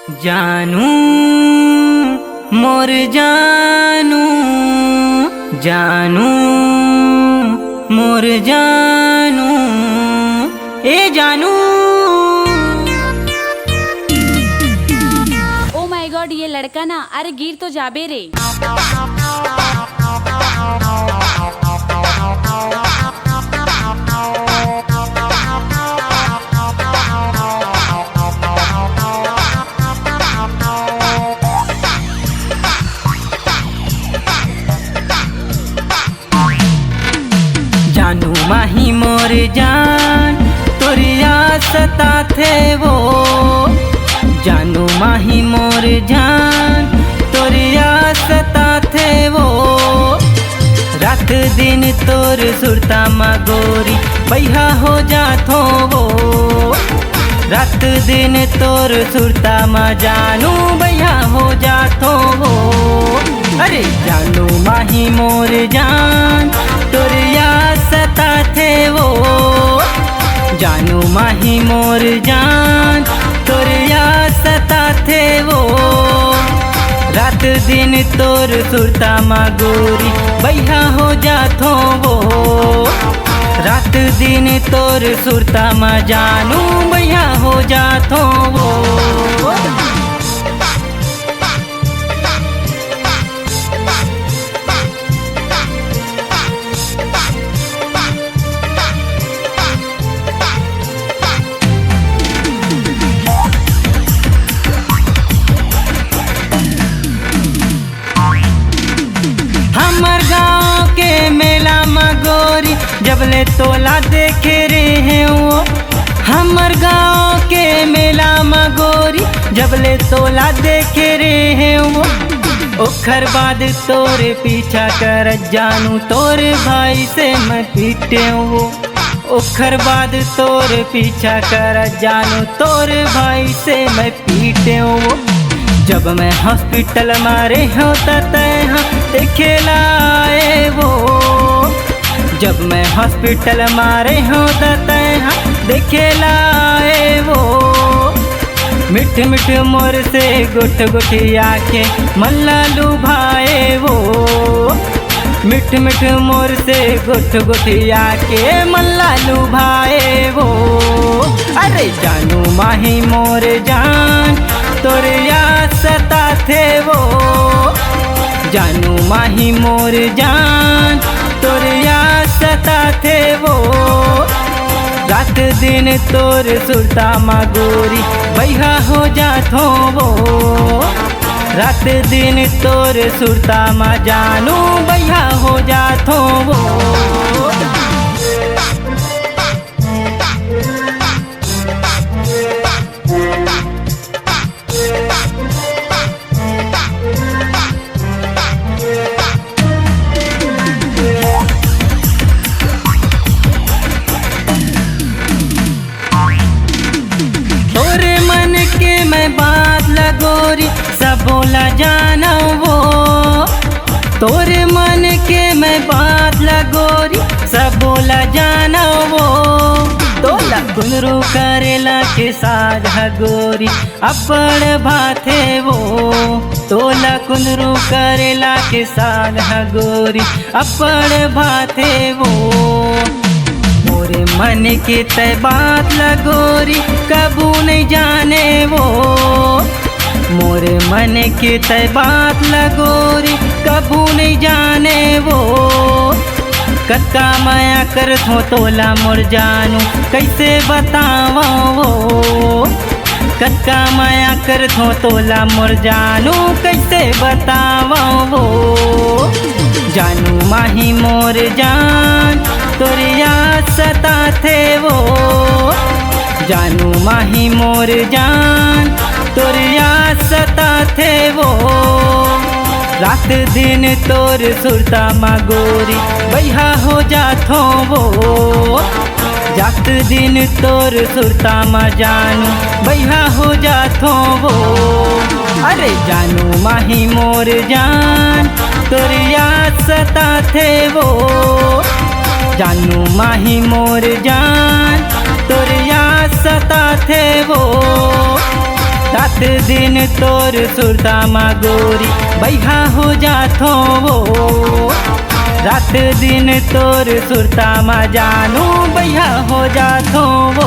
जानू मोर जानू जानू मोर जानू ए जानू। ओ माय गॉड, ये लड़का ना, अरे गिर तो जाबे रे। जानू माही मोर जान तोरिया सता थे वो। जानू माही मोर जान तोरिया सता थे वो। रात दिन तोर सुरता मा गोरी बैहा हो जाथो वो। रात दिन तोर सुरता मा जानू बैहा हो जाथो वो। अरे जानू माही मोर जान तोरिया सता थे वो। जानू माही मोर जान तोरिया सता थे वो। रात दिन तोर सुरता मा गोरी बैहा हो जाथो वो। रात दिन तोर सुरता मा जानू बैहा हो जाथो वो। हमर गाँव के मेला में गोरी जबले तोला देखे रे हैं वो। हमर गाँव के मेला में गोरी जबले तोला देखे रे हैं वो। ओखर बाद तोरे पीछा कर जानू तोरे भाई से मैं पीटे वो। ओखर बाद तोरे पीछा कर जानू तोरे भाई से मैं पीटे वो। जब मैं हॉस्पिटल मारे होता तैहा देखे लाए वो। जब मैं हॉस्पिटल मारे होता तैहा देखे लाए वो। मिठ मिठ मोर से गुट गुटिया के मल्ला लुभाए वो। मिठ मिठ मोर से गुट गुटिया के मल्ला लुभाए वो। अरे जानू माही मोर जान तोरिया सता थे वो। जानू माही मोर जान तोरिया सता थे वो। रात दिन तोर सुरता मा गोरी बैहा हो जाथो वो। रात दिन तोर सुरता मा जानू बैहा हो जाथो वो। मैं बात लगोरी सब बोला जाना वो। तोरे मन के मैं बात लगोरी सब बोला जाना वो। तोला कुंदरू करेला के साथ गोरी अपड़ भाथे वो। तोला कुंदरू करेला के साथ गोरी अपड़ भाथे वो। मोरे मन के तय बात लगोरी कबू नहीं जाने वो। मोरे मन के तय बात लगोरी कबू नहीं जाने वो। कत्का माया कर थो तोला मोर जानू कैसे बतावा वो। कत्का माया कर थो तोला मोर जानू कैसे बतावा वो। जानू माही मोर जान तोरिया सता थे वो। जानू माही मोर जान तोरिया सता थे वो। रात दिन तोर सुरता मा गोरी बैहा हो जाथो वो। रात दिन तोर सुरता मा जानू बैहा हो जाथो वो। अरे जानू माही मोर जान तोरिया सता थे वो। जानू माही मोर जान तोरिया सता थे वो। रात रात दिन तोर सुरता माँ गोरी बैहा हो जाथो वो रात दिन तोर सुरता माँ जानू बैहा हो जाथो वो